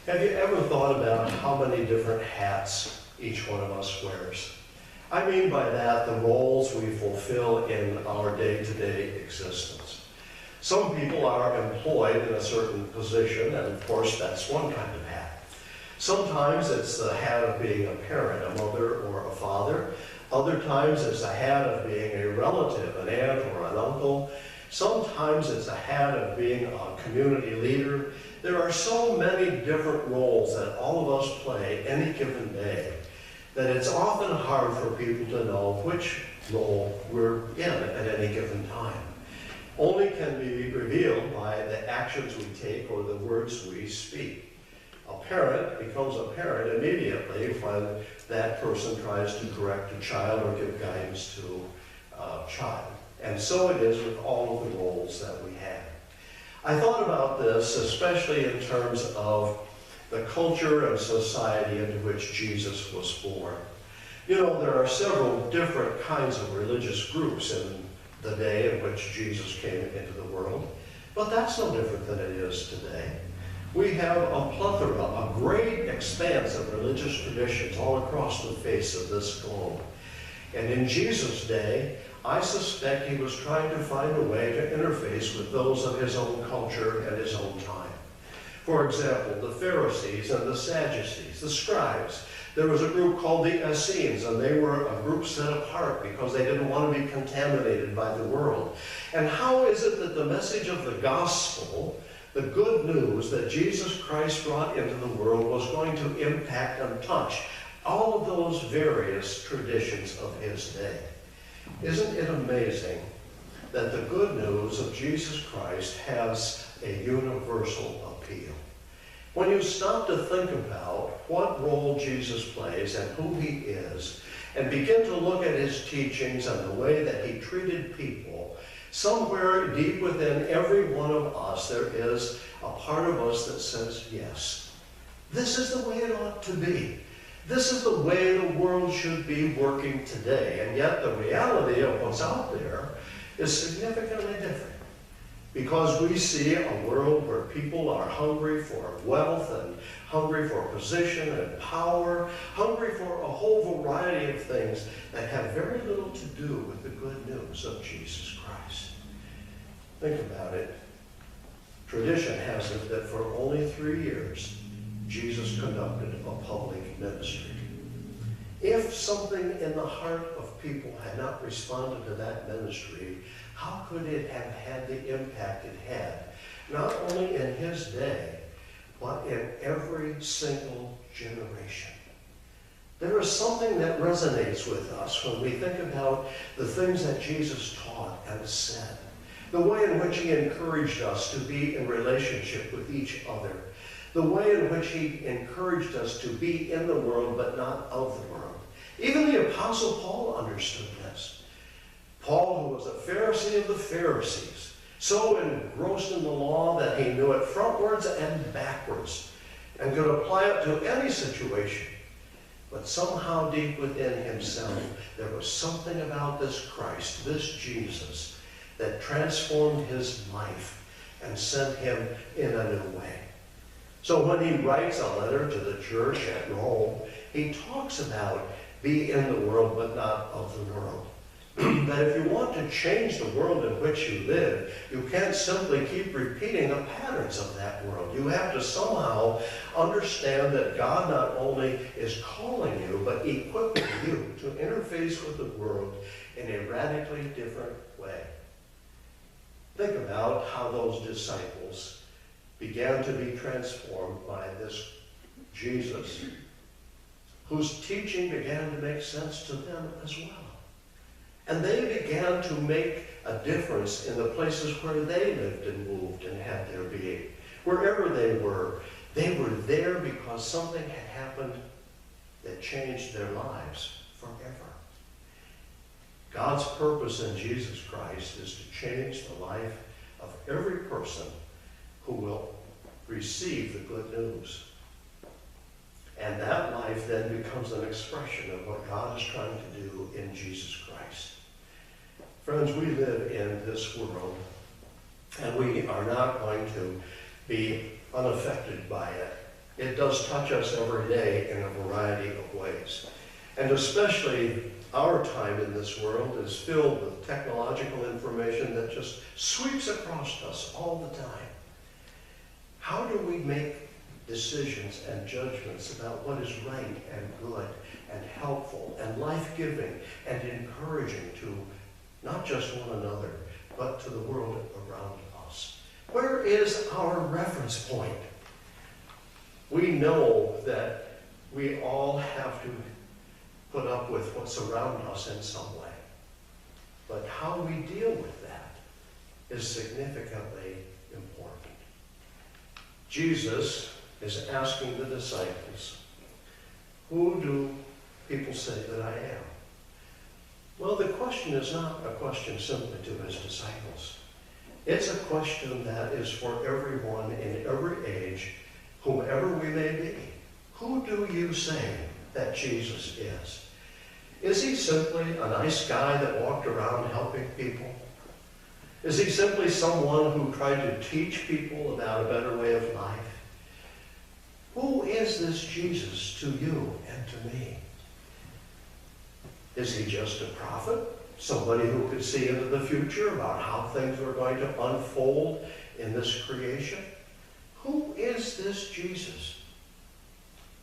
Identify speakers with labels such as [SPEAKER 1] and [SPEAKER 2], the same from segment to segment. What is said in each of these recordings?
[SPEAKER 1] Have you ever thought about how many different hats each one of us wears? I mean by that the roles we fulfill in our day-to-day existence. Some people are employed in a certain position, and of course that's one kind of hat. Sometimes it's the hat of being a parent, a mother or a father. Other times it's the hat of being a relative, an aunt or an uncle. Sometimes it's a hat of being a community leader. There are so many different roles that all of us play any given day that it's often hard for people to know which role we're in at any given time. Only can be revealed by the actions we take or the words we speak. A parent becomes a parent immediately when that person tries to correct a child or give guidance to a child. And so it is with all of the roles that we have. I thought about this especially in terms of the culture and society into which Jesus was born. You know, there are several different kinds of religious groups in the day in which Jesus came into the world, but that's no different than it is today. We have a plethora, a great expanse of religious traditions all across the face of this globe. And in Jesus' day, I suspect he was trying to find a way to interface with those of his own culture and his own time. For example, the Pharisees and the Sadducees, the scribes. There was a group called the Essenes, and they were a group set apart because they didn't want to be contaminated by the world. And how is it that the message of the gospel, the good news that Jesus Christ brought into the world, was going to impact and touch all of those various traditions of his day? Isn't it amazing that the good news of Jesus Christ has a universal appeal? When you stop to think about what role Jesus plays and who he is, and begin to look at his teachings and the way that he treated people, somewhere deep within every one of us there is a part of us that says, yes, this is the way it ought to be. This is the way the world should be working today. And yet the reality of what's out there is significantly different. Because we see a world where people are hungry for wealth and hungry for position and power, hungry for a whole variety of things that have very little to do with the good news of Jesus Christ. Think about it. Tradition has it that for only 3 years, Jesus conducted a public ministry. If something in the heart of people had not responded to that ministry, how could it have had the impact it had, not only in his day, but in every single generation? There is something that resonates with us when we think about the things that Jesus taught and said, the way in which he encouraged us to be in relationship with each other, the way in which he encouraged us to be in the world but not of the world. Even the Apostle Paul understood this. Paul, who was a Pharisee of the Pharisees, so engrossed in the law that he knew it frontwards and backwards and could apply it to any situation. But somehow deep within himself, there was something about this Christ, this Jesus, that transformed his life and sent him in a new way. So when he writes a letter to the church at Rome, he talks about be in the world but not of the world. That if you want to change the world in which you live, you can't simply keep repeating the patterns of that world. You have to somehow understand that God not only is calling you, but equipping you to interface with the world in a radically different way. Think about how those disciples began to be transformed by this Jesus, whose teaching began to make sense to them as well. And they began to make a difference in the places where they lived and moved and had their being. Wherever they were there because something had happened that changed their lives forever. God's purpose in Jesus Christ is to change the life of every person who will receive the good news. And that life then becomes an expression of what God is trying to do in Jesus Christ. Friends, we live in this world, and we are not going to be unaffected by it. It does touch us every day in a variety of ways. And especially our time in this world is filled with technological information that just sweeps across us all the time. How do we make decisions and judgments about what is right and good and helpful and life-giving and encouraging to not just one another, but to the world around us? Where is our reference point? We know that we all have to put up with what's around us in some way. But how we deal with that is significantly important. Jesus is asking the disciples, who do people say that I am? Well, the question is not a question simply to his disciples. It's a question that is for everyone in every age, whomever we may be. Who do you say that Jesus is? Is he simply a nice guy that walked around helping people? Is he simply someone who tried to teach people about a better way of life? Who is this Jesus to you and to me? Is he just a prophet? Somebody who could see into the future about how things were going to unfold in this creation? Who is this Jesus?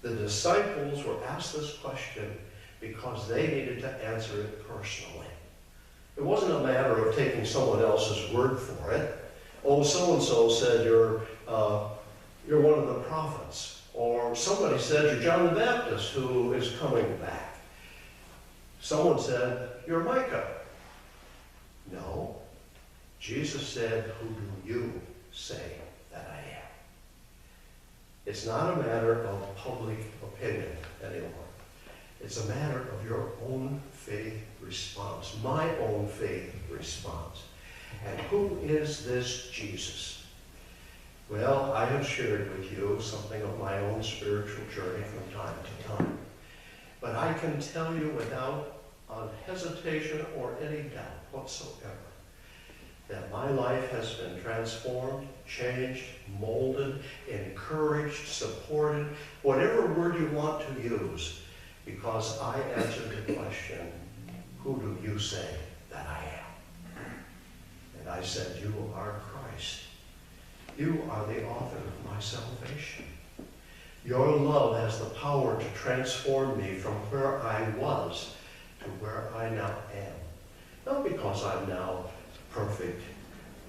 [SPEAKER 1] The disciples were asked this question because they needed to answer it personally. It wasn't a matter of taking someone else's word for it. Oh, so-and-so said you're one of the prophets. Or somebody said you're John the Baptist who is coming back. Someone said you're Micah. No. Jesus said, who do you say that I am? It's not a matter of public opinion anymore. It's a matter of your own faith response, my own faith response. And who is this Jesus? Well, I have shared with you something of my own spiritual journey from time to time. But I can tell you without hesitation or any doubt whatsoever that my life has been transformed, changed, molded, encouraged, supported, whatever word you want to use, because I answered the question, who do you say that I am? And I said, you are Christ. You are the author of my salvation. Your love has the power to transform me from where I was to where I now am. Not because I'm now perfect,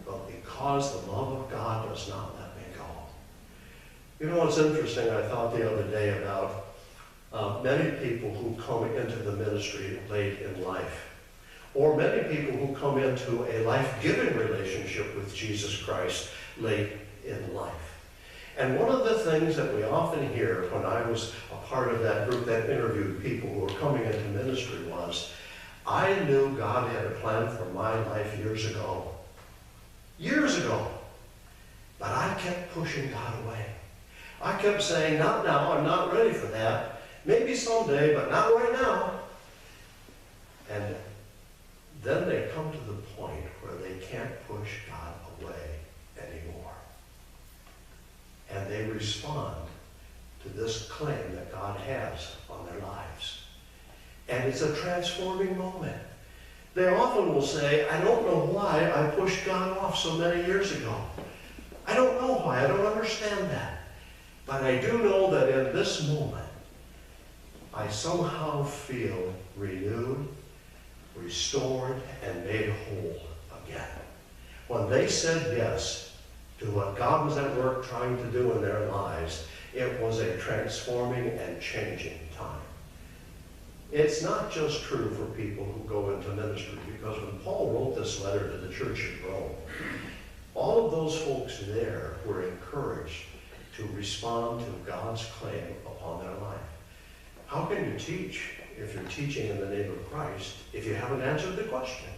[SPEAKER 1] but because the love of God does not let me go. You know what's interesting? I thought the other day about many people who come into the ministry late in life, or many people who come into a life-giving relationship with Jesus Christ late in life. And one of the things that we often hear when I was a part of that group that interviewed people who were coming into ministry was, I knew God had a plan for my life years ago. Years ago. But I kept pushing God away. I kept saying, not now, I'm not ready for that. Maybe someday, but not right now. And then they come to the point where they can't push God away anymore. And they respond to this claim that God has on their lives. And it's a transforming moment. They often will say, I don't know why I pushed God off so many years ago. I don't know why. I don't understand that. But I do know that in this moment, I somehow feel renewed, restored, and made whole again. When they said yes to what God was at work trying to do in their lives, it was a transforming and changing time. It's not just true for people who go into ministry, because when Paul wrote this letter to the church in Rome, all of those folks there were encouraged to respond to God's claim upon their life. How can you teach if you're teaching in the name of Christ if you haven't answered the question?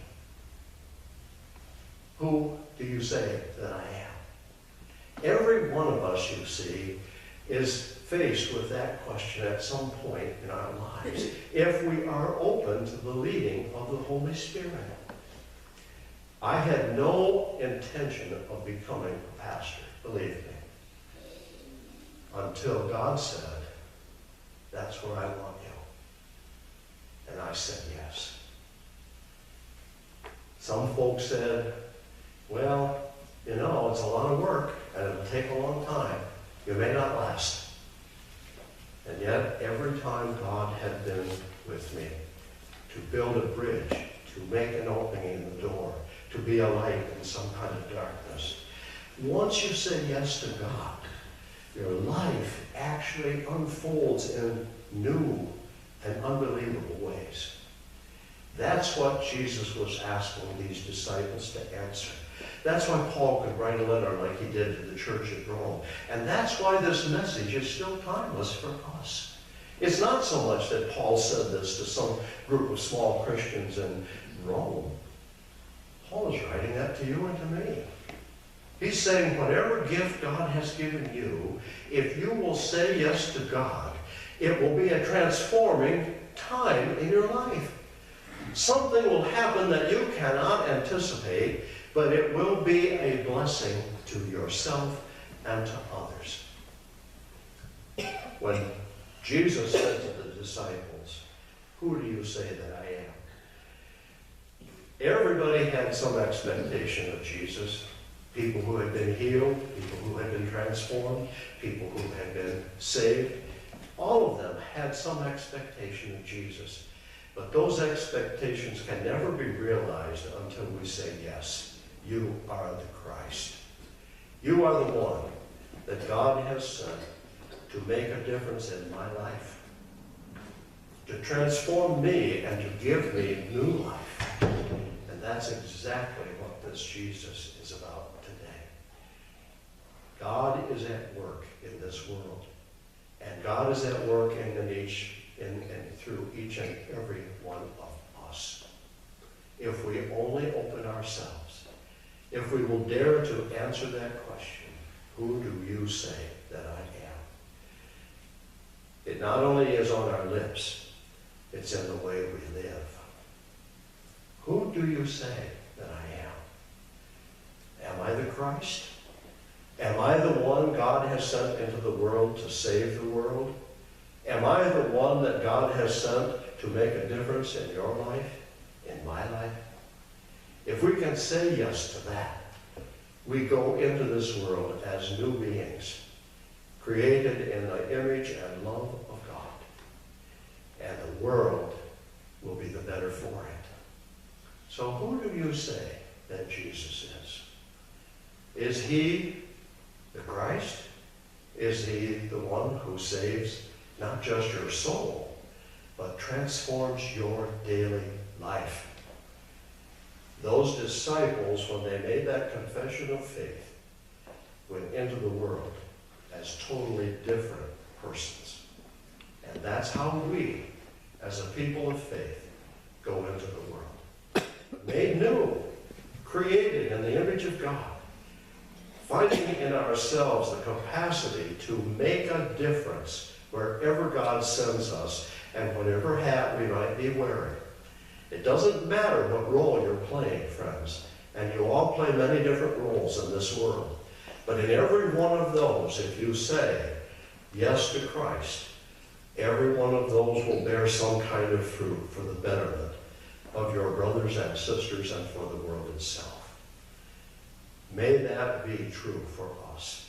[SPEAKER 1] Who do you say that I am? Every one of us, you see, is faced with that question at some point in our lives, if we are open to the leading of the Holy Spirit. I had no intention of becoming a pastor, believe me. until God said, "That's where I want you." And I said yes. Some folks said, "Well, you know, it's a lot of work and it'll take a long time. You may not last." And yet, every time God had been with me to build a bridge, to make an opening in the door, to be a light in some kind of darkness, once you say yes to God, your life actually unfolds in new and unbelievable ways. That's what Jesus was asking these disciples to answer. That's why Paul could write a letter like he did to the church at Rome. And that's why this message is still timeless for us. It's not so much that Paul said this to some group of small Christians in Rome. Paul is writing that to you and to me. He's saying whatever gift God has given you, if you will say yes to God, it will be a transforming time in your life. Something will happen that you cannot anticipate, but it will be a blessing to yourself and to others. When Jesus said to the disciples, "Who do you say that I am?" Everybody had some expectation of Jesus. People who had been healed, people who had been transformed, people who had been saved. All of them had some expectation of Jesus. But those expectations can never be realized until we say, "Yes, you are the Christ. You are the one that God has sent to make a difference in my life, to transform me and to give me new life." And that's exactly what this Jesus is about today. God is at work in this world, and God is at work through each and every one of us. If we only open ourselves, if we will dare to answer that question, "Who do you say that I am?" It not only is on our lips, it's in the way we live. Who do you say that I am? Am I the Christ? Am I the one God has sent into the world to save the world? Am I the one that God has sent to make a difference in your life, in my life? If we can say yes to that, we go into this world as new beings, created in the image and love of God. And the world will be the better for it. So who do you say that Jesus is? Is he the Christ? Is he the one who saves not just your soul, but transforms your daily life? Those disciples, when they made that confession of faith, went into the world as totally different persons. And that's how we, as a people of faith, go into the world. Made new, created in the image of God, finding in ourselves the capacity to make a difference wherever God sends us and whatever hat we might be wearing. It doesn't matter what role you're playing, friends, and you all play many different roles in this world. But in every one of those, if you say yes to Christ, every one of those will bear some kind of fruit for the betterment of your brothers and sisters and for the world itself. May that be true for us.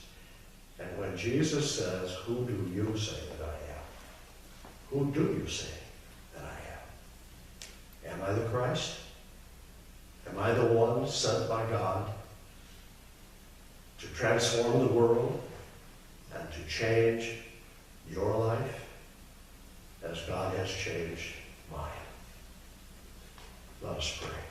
[SPEAKER 1] And when Jesus says, "Who do you say that I am?" Who do you say that I am? Am I the Christ? Am I the one sent by God to transform the world and to change your life as God has changed mine? Let us pray.